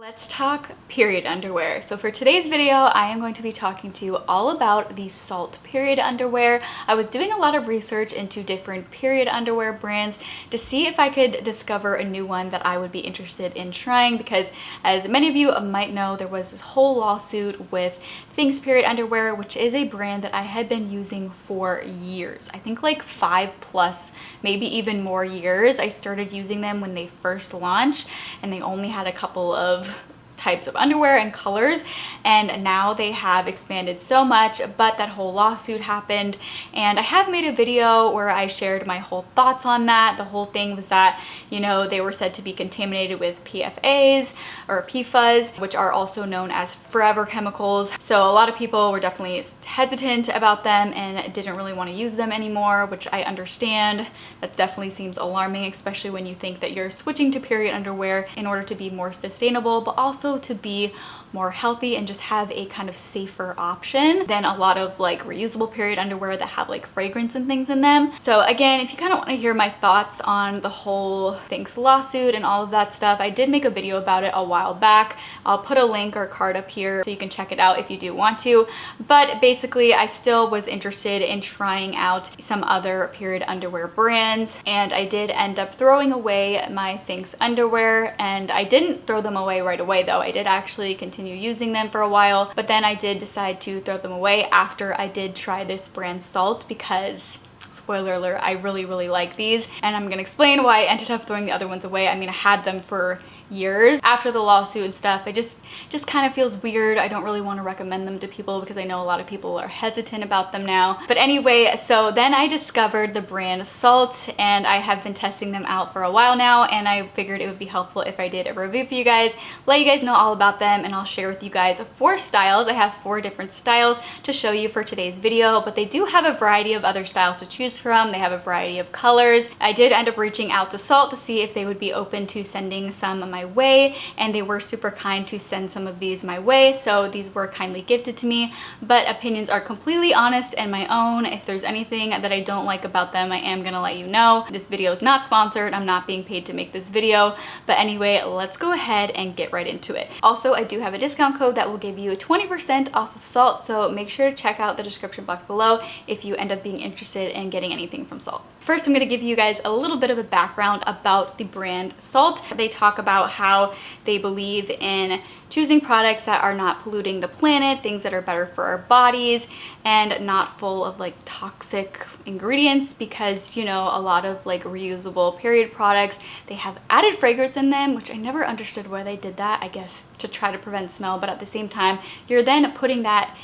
Let's talk period underwear. So for today's video, I am going to be talking to you all about the Saalt period underwear. I was doing a lot of research into different period underwear brands to see if I could discover a new one that I would be interested in trying, because as many of you might know, there was this whole lawsuit with Things period underwear, which is a brand that I had been using for years. I think like 5+, maybe even more years. I started using them when they first launched and they only had a couple of types of underwear and colors, and now they have expanded so much, but that whole lawsuit happened and I have made a video where I shared my whole thoughts on that. The whole thing was that, you know, they were said to be contaminated with PFAs or PFAs, which are also known as forever chemicals. So a lot of people were definitely hesitant about them and didn't really want to use them anymore, which I understand. That definitely seems alarming, especially when you think that you're switching to period underwear in order to be more sustainable, but also to be more healthy and just have a kind of safer option than a lot of like reusable period underwear that have like fragrance and things in them. So again, if you kind of want to hear my thoughts on the whole Thanks lawsuit and all of that stuff, I did make a video about it a while back. I'll put a link or card up here so you can check it out if you do want to. But basically, I still was interested in trying out some other period underwear brands, and I did end up throwing away my Thanks underwear, and I didn't throw them away right away though. I did actually continue using them for a while, but then I did decide to throw them away after I did try this brand Saalt, because spoiler alert, I really like these, and I'm gonna explain why I ended up throwing the other ones away. I mean, I had them for years after the lawsuit and stuff. It just kind of feels weird. I don't really want to recommend them to people because I know a lot of people are hesitant about them now. But anyway, so then I discovered the brand Saalt, and I have been testing them out for a while now, and I figured it would be helpful if I did a review for you guys, let you guys know all about them, and I'll share with you guys 4 styles. I have 4 different styles to show you for today's video, but they do have a variety of other styles to choose from. They have a variety of colors. I did end up reaching out to Saalt to see if they would be open to sending some my way, and they were super kind to send some of these my way, so these were kindly gifted to me. But opinions are completely honest and my own. If there's anything that I don't like about them, I am gonna let you know. This video is not sponsored. I'm not being paid to make this video, but anyway, let's go ahead and get right into it. Also, I do have a discount code that will give you 20% off of Saalt, so make sure to check out the description box below if you end up being interested in getting anything from Saalt. First, I'm going to give you guys a little bit of a background about the brand Saalt. They talk about how they believe in choosing products that are not polluting the planet, things that are better for our bodies, and not full of like toxic ingredients, because, you know, a lot of like reusable period products, they have added fragrance in them, which I never understood why they did that. I guess to try to prevent smell, but at the same time, you're then putting that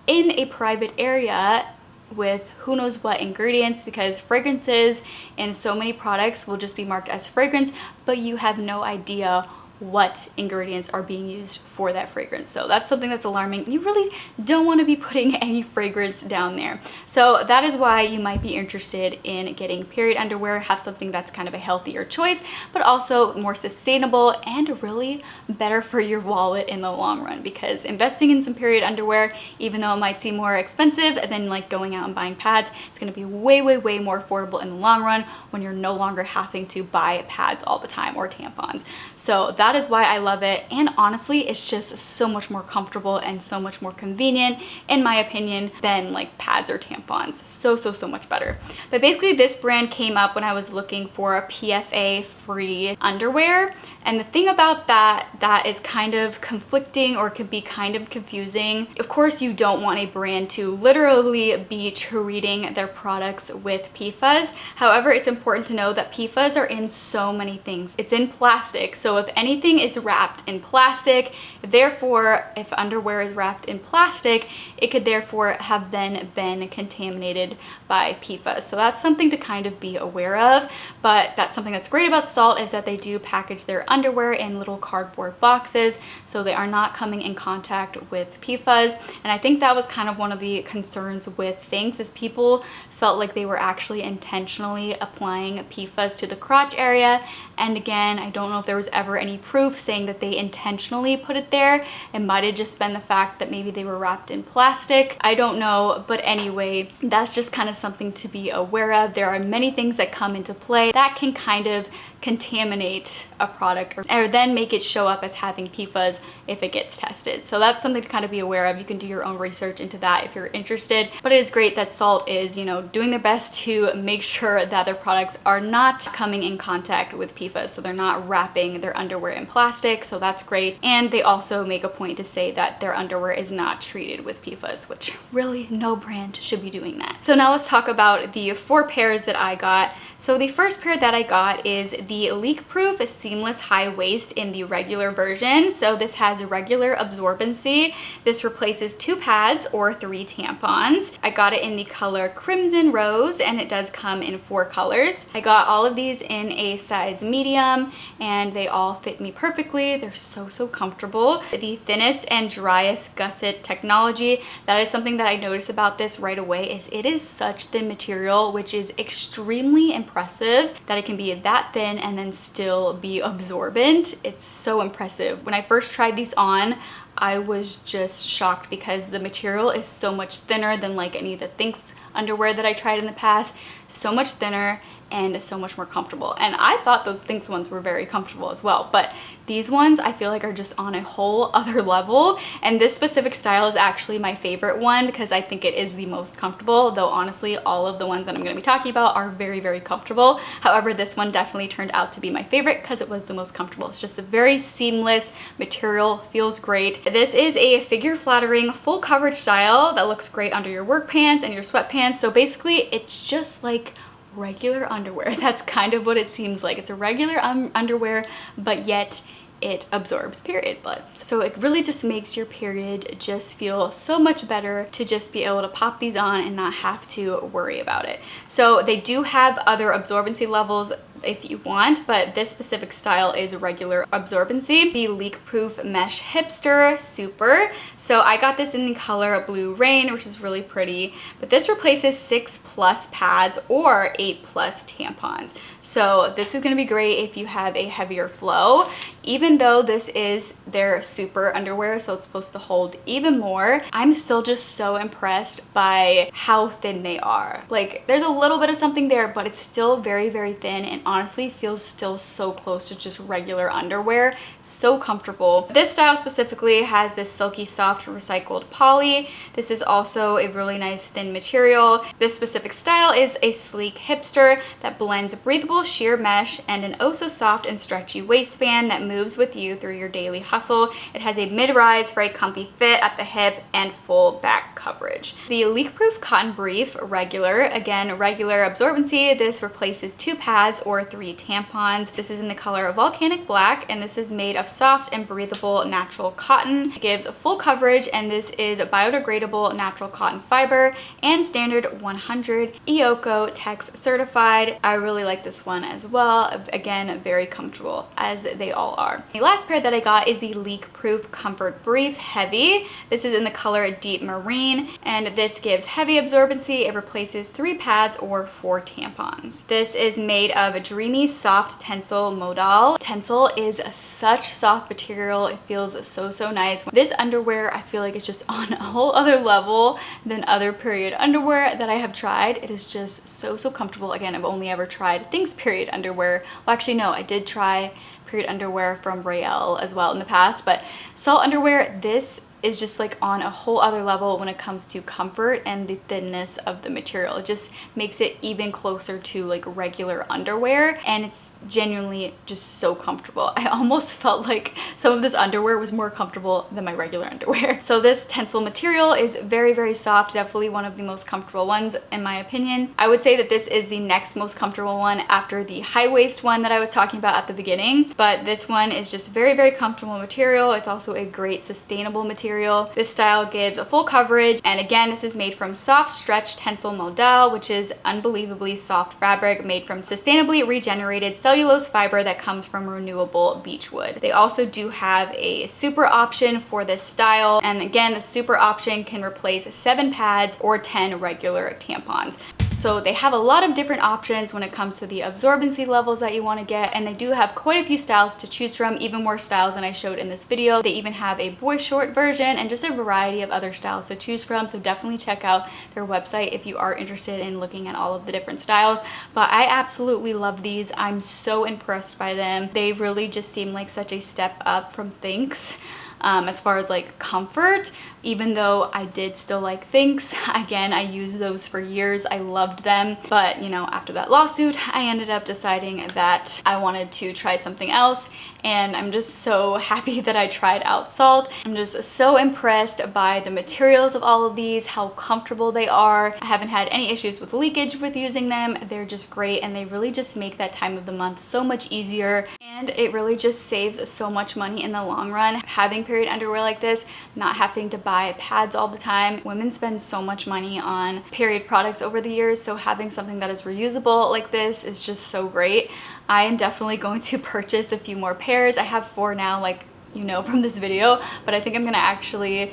in a private area with who knows what ingredients, because fragrances in so many products will just be marked as fragrance, but you have no idea what ingredients are being used for that fragrance. So that's something that's alarming. You really don't want to be putting any fragrance down there. So that is why you might be interested in getting period underwear, have something that's kind of a healthier choice, but also more sustainable and really better for your wallet in the long run, because investing in some period underwear, even though it might seem more expensive than like going out and buying pads, it's going to be way more affordable in the long run when you're no longer having to buy pads all the time or tampons. So that is why I love it, and honestly, it's just so much more comfortable and so much more convenient, in my opinion, than like pads or tampons. So much better. But basically, this brand came up when I was looking for a PFA-free underwear, and the thing about that is kind of conflicting, or can be kind of confusing. Of course, you don't want a brand to literally be treating their products with PFAS. However, it's important to know that PFAS are in so many things. It's in plastic, so if anything is wrapped in plastic, therefore, if underwear is wrapped in plastic, it could therefore have then been contaminated by PFAS. So that's something to kind of be aware of. But that's something that's great about Saalt, is that they do package their underwear in little cardboard boxes, so they are not coming in contact with PFAS. And I think that was kind of one of the concerns with Thanks, is people felt like they were actually intentionally applying PFAS to the crotch area. And again, I don't know if there was ever any proof saying that they intentionally put it there. It might have just been the fact that maybe they were wrapped in plastic. I don't know, but anyway, that's just kind of something to be aware of. There are many things that come into play that can kind of contaminate a product or then make it show up as having PFAS if it gets tested. So that's something to kind of be aware of. You can do your own research into that if you're interested, but it is great that Saalt is, you know, doing their best to make sure that their products are not coming in contact with PFAS. So they're not wrapping their underwear in plastic. So that's great. And they also make a point to say that their underwear is not treated with PFAS, which really no brand should be doing that. So now let's talk about the 4 pairs that I got. So the first pair that I got is the Leakproof Seamless High Waist in the regular version. So this has regular absorbency. This replaces 2 pads or 3 tampons. I got it in the color Crimson Rose, and it does come in 4 colors. I got all of these in a size medium, and they all fit me perfectly. They're so comfortable. The thinnest and driest gusset technology, that is something that I noticed about this right away, is it is such thin material, which is extremely impressive that it can be that thin and then still be absorbent. It's so impressive. When I first tried these on, I was just shocked because the material is so much thinner than like any of the Thinx underwear that I tried in the past. So much thinner and so much more comfortable. And I thought those Thinx ones were very comfortable as well, but these ones I feel like are just on a whole other level. And this specific style is actually my favorite one because I think it is the most comfortable, though honestly all of the ones that I'm going to be talking about are very comfortable. However, this one definitely turned out to be my favorite because it was the most comfortable. It's just a very seamless material, feels great. This is a figure flattering full coverage style that looks great under your work pants and your sweatpants. So basically it's just like regular underwear. That's kind of what it seems like. It's a regular underwear, but yet it absorbs period blood. So it really just makes your period just feel so much better to just be able to pop these on and not have to worry about it. So they do have other absorbency levels if you want, but this specific style is regular absorbency. The Leakproof Mesh Hipster Super. So I got this in the color Blue Rain, which is really pretty, but this replaces 6+ pads or 8+ tampons. So this is gonna be great if you have a heavier flow. Even though this is their super underwear, so it's supposed to hold even more, I'm still just so impressed by how thin they are. Like there's a little bit of something there, but it's still very thin and honestly feels still so close to just regular underwear. So comfortable. This style specifically has this silky soft recycled poly. This is also a really nice thin material. This specific style is a sleek hipster that blends breathable sheer mesh and an oh so soft and stretchy waistband that moves with you through your daily hustle. It has a mid-rise for a comfy fit at the hip and full back coverage. The Leakproof Cotton Brief Regular, again regular absorbency. This replaces 2 pads or 3 tampons. This is in the color Volcanic Black, and this is made of soft and breathable natural cotton. It gives full coverage, and this is biodegradable natural cotton fiber and standard 100 EOCO Tex certified. I really like this one as well. Again, very comfortable, as they all are. The last pair that I got is the Leakproof Comfort Brief Heavy. This is in the color Deep Marine, and this gives heavy absorbency. It replaces 3 pads or 4 tampons. This is made of a dreamy soft tensile modal. Tensile is such soft material. It feels so nice. This underwear I feel like it's just on a whole other level than other period underwear that I have tried. It is just so comfortable. Again, I've only ever tried Thinx period underwear. Well, actually no, I did try period underwear from Raelle as well in the past, but Saalt underwear, this is just like on a whole other level when it comes to comfort and the thinness of the material. It just makes it even closer to like regular underwear, and it's genuinely just so comfortable. I almost felt like some of this underwear was more comfortable than my regular underwear. So this tensile material is very soft, definitely one of the most comfortable ones in my opinion. I would say that this is the next most comfortable one after the high waist one that I was talking about at the beginning, but this one is just very comfortable material. It's also a great sustainable material. This style gives a full coverage, and again, this is made from soft stretch tensile modal, which is unbelievably soft fabric made from sustainably regenerated cellulose fiber that comes from renewable beechwood. They also do have a super option for this style, and again, the super option can replace 7 pads or 10 regular tampons. So they have a lot of different options when it comes to the absorbency levels that you want to get, and they do have quite a few styles to choose from, even more styles than I showed in this video. They even have a boy short version and just a variety of other styles to choose from, so definitely check out their website if you are interested in looking at all of the different styles. But I absolutely love these. I'm so impressed by them. They really just seem like such a step up from Thinx. As far as like comfort, even though I did still like Thinx. Again, I used those for years. I loved them. But you know, after that lawsuit, I ended up deciding that I wanted to try something else. And I'm just so happy that I tried out Saalt. I'm just so impressed by the materials of all of these, how comfortable they are. I haven't had any issues with leakage with using them. They're just great, and they really just make that time of the month so much easier. And it really just saves so much money in the long run. Having period underwear like this, not having to buy pads all the time. Women spend so much money on period products over the years, so having something that is reusable like this is just so great. I am definitely going to purchase a few more pairs. I have 4 now, like you know from this video, but I think I'm gonna actually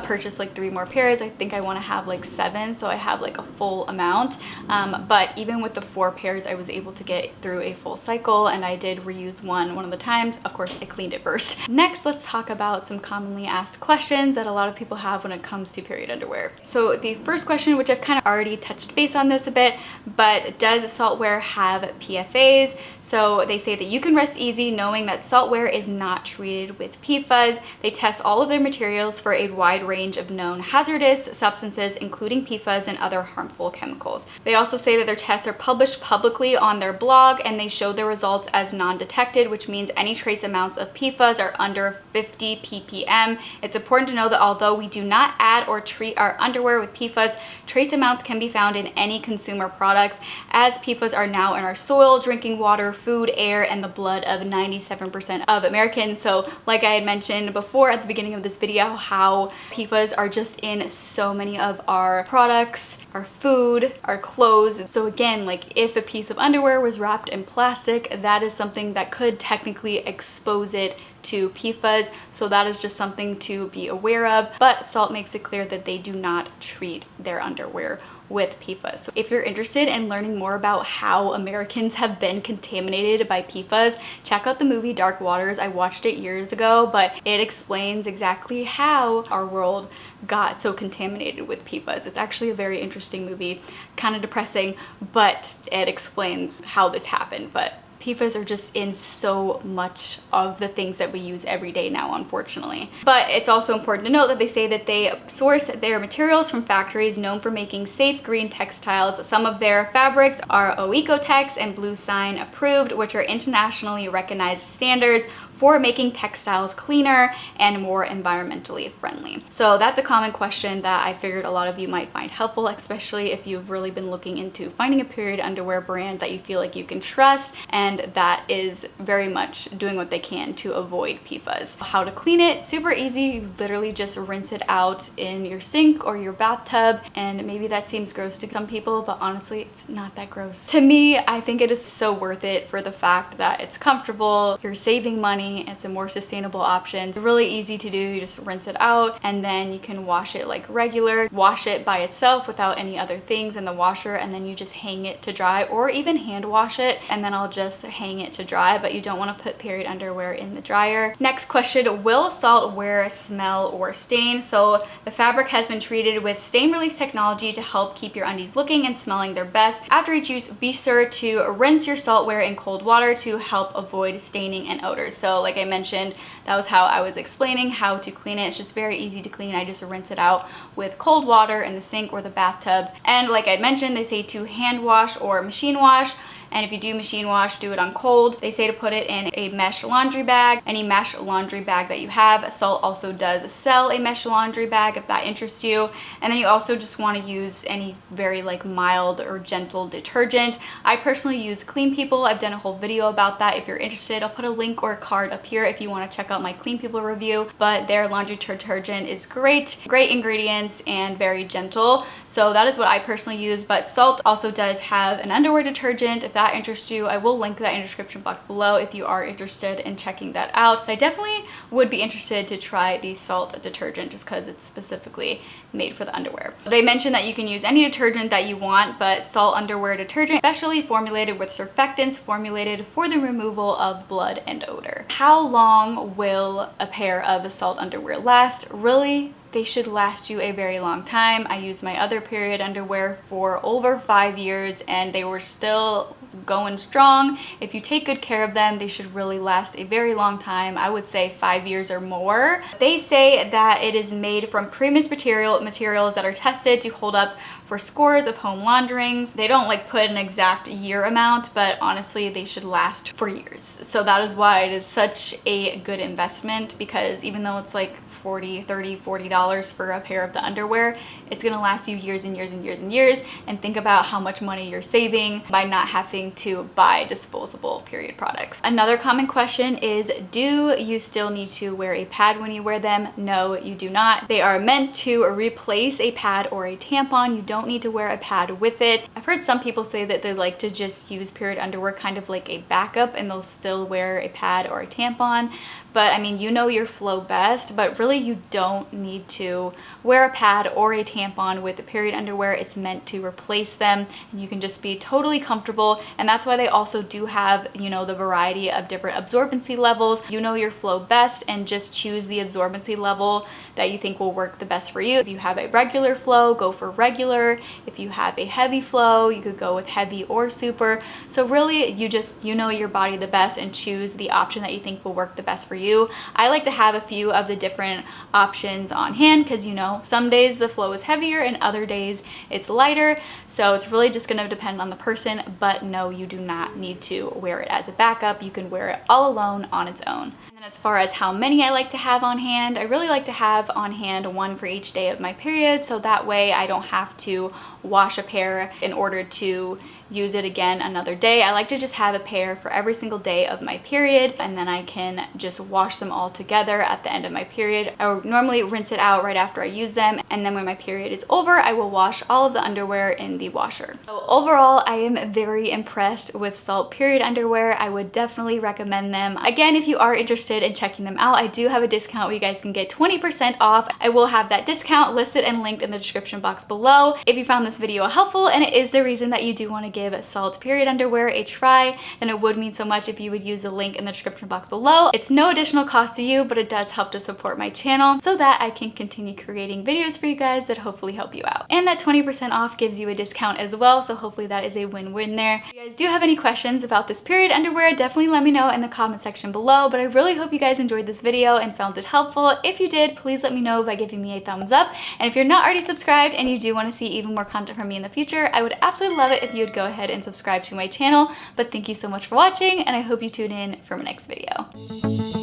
purchase like 3 more pairs. I think I want to have like 7, so I have like a full amount. But even with the 4 pairs, I was able to get through a full cycle, and I did reuse one of the times. Of course, I cleaned it first. Next, let's talk about some commonly asked questions that a lot of people have when it comes to period underwear. So the first question, which I've kind of already touched base on this a bit, but does Saalt wear have PFAs? So they say that you can rest easy knowing that Saalt wear is not treated with PFAS. They test all of their materials for a wide range of known hazardous substances, including PFAS and other harmful chemicals. They also say that their tests are published publicly on their blog, and they show their results as non-detected, which means any trace amounts of PFAS are under 50 ppm. It's important to know that although we do not add or treat our underwear with PFAS, trace amounts can be found in any consumer products, as PFAS are now in our soil, drinking water, food, air, and the blood of 97% of Americans. So like I had mentioned before at the beginning of this video, how PFAS are just in so many of our products, our food, our clothes. So again, like if a piece of underwear was wrapped in plastic, that is something that could technically expose it to PFAS. So that is just something to be aware of. But Saalt makes it clear that they do not treat their underwear with PFAS. So if you're interested in learning more about how Americans have been contaminated by PFAS, check out the movie Dark Waters. I watched it years ago, but it explains exactly how our world got so contaminated with PFAS. It's actually a very interesting movie, kind of depressing, but it explains how this happened. But PFAS are just in so much of the things that we use every day now, unfortunately. But it's also important to note that they say that they source their materials from factories known for making safe green textiles. Some of their fabrics are OECOTEX and Blue Sign approved, which are internationally recognized standards for making textiles cleaner and more environmentally friendly. So that's a common question that I figured a lot of you might find helpful, especially if you've really been looking into finding a period underwear brand that you feel like you can trust and that is very much doing what they can to avoid PFAS. How to clean it, super easy. You literally just rinse it out in your sink or your bathtub, and maybe that seems gross to some people, but honestly, it's not that gross. To me, I think it is so worth it for the fact that it's comfortable, you're saving money, it's a more sustainable option. It's really easy to do. You just rinse it out and then you can wash it like regular. Wash it by itself without any other things in the washer, and then you just hang it to dry, or even hand wash it and then I'll just hang it to dry, but you don't want to put period underwear in the dryer. Next question, will Saalt wear smell or stain? So the fabric has been treated with stain release technology to help keep your undies looking and smelling their best. After each use, be sure to rinse your Saalt wear in cold water to help avoid staining and odors. So like I mentioned, that was how I was explaining how to clean it. It's just very easy to clean. I just rinse it out with cold water in the sink or the bathtub. And like I mentioned, they say to hand wash or machine wash. And if you do machine wash, do it on cold. They say to put it in a mesh laundry bag, any mesh laundry bag that you have. Saalt also does sell a mesh laundry bag if that interests you. And then you also just want to use any very like mild or gentle detergent. I personally use Clean People. I've done a whole video about that. If you're interested, I'll put a link or a card up here if you want to check out my Clean People review. But their laundry detergent is great ingredients and very gentle. So that is what I personally use. But Saalt also does have an underwear detergent if that interests you, I will link that in the description box below if you are interested in checking that out. So I definitely would be interested to try the Saalt detergent just because it's specifically made for the underwear. They mentioned that you can use any detergent that you want, but Saalt underwear detergent, specially formulated with surfactants formulated for the removal of blood and odor. How long will a pair of Saalt underwear last? Really, they should last you a very long time. I used my other period underwear for over 5 years and they were still going strong. If you take good care of them, they should really last a very long time. I would say 5 years or more. They say that it is made from premium materials that are tested to hold up for scores of home launderings. They don't like put an exact year amount, but honestly, they should last for years. So that is why it is such a good investment, because even though it's like $40 for a pair of the underwear, it's gonna last you years and years and years and years. And think about how much money you're saving by not having to buy disposable period products. Another common question is, do you still need to wear a pad when you wear them? No, you do not. They are meant to replace a pad or a tampon. You don't need to wear a pad with it. I've heard some people say that they like to just use period underwear kind of like a backup and they'll still wear a pad or a tampon. But I mean, you know your flow best, but really you don't need to wear a pad or a tampon with the period underwear. It's meant to replace them and you can just be totally comfortable. And that's why they also do have, you know, the variety of different absorbency levels. You know your flow best and just choose the absorbency level that you think will work the best for you. If you have a regular flow, go for regular. If you have a heavy flow, you could go with heavy or super. So really you know your body the best and choose the option that you think will work the best for you. I like to have a few of the different options on hand because, you know, some days the flow is heavier and other days it's lighter. So it's really just going to depend on the person, but no, you do not need to wear it as a backup. You can wear it all alone on its own. And then as far as how many I like to have on hand, I really like to have on hand one for each day of my period. So that way I don't have to wash a pair in order to use it again another day. I like to just have a pair for every single day of my period, and then I can just wash them all together at the end of my period. I would normally rinse it out right after I use them, and then when my period is over, I will wash all of the underwear in the washer. So overall, I am very impressed with Saalt period underwear. I would definitely recommend them. Again, if you are interested in checking them out, I do have a discount where you guys can get 20% off. I will have that discount listed and linked in the description box below. If you found this video helpful and it is the reason that you do want to give Saalt period underwear a try, then it would mean so much if you would use the link in the description box below. It's no additional cost to you, but it does help to support my channel so that I can continue creating videos for you guys that hopefully help you out. And that 20% off gives you a discount as well, so hopefully that is a win-win there. If you guys do have any questions about this period underwear, definitely let me know in the comment section below, but I really hope you guys enjoyed this video and found it helpful. If you did, please let me know by giving me a thumbs up. And if you're not already subscribed and you do want to see even more content from me in the future, I would absolutely love it if you would go ahead and subscribe to my channel. But thank you so much for watching, and I hope you tune in for my next video.